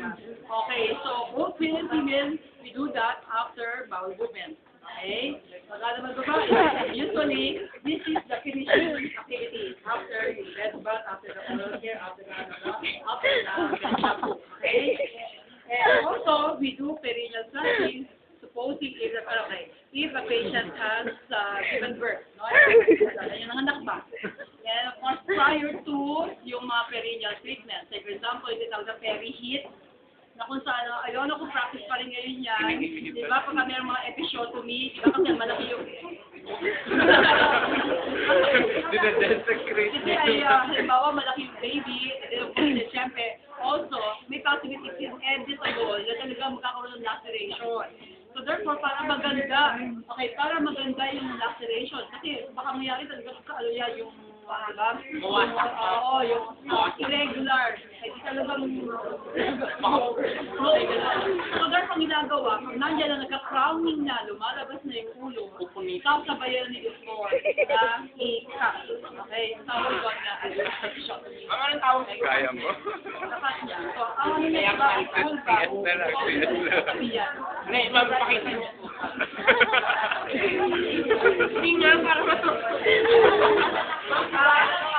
Yeah. Okay, so both male and female, we do that after bowel movement. Okay? Pagkala magbabae, usually, this is the finishing activity after the bed bath, after the oral care, after the shampoo. Okay? And also, we do perineal flushing, supposing if a patient has given birth, no? Yung anak ba? And of course, prior to yung mga perineal treatment, like for example, yung tinawag na peri-heat, na kung saan, ayaw na kung practice pa rin ngayon yan, di ba, pagka mayroong mga episiotomy, di ba, kasi malaki yung... Kasi halimbawa, malaki yung baby, and siyempre, also, may possibility it's inevitable na talaga magkakaroon ng laceration. So therefore, para maganda, okay, para maganda yung laceration, kasi baka mangyari talaga yung diba? Oo, yung irregular. Ay, talagang so therefore, ginagawa, pag nandiyan na nagka-crowning na, lumalabas na yung ulo, sasabayan ni Dr. na i-cut. Okay? Tawag ko na episiotomy. Anong tawag? Kaya mo? Nakat niya. So, ang ano niya ba? May magpakita niyo. Hindi nga, para matuto.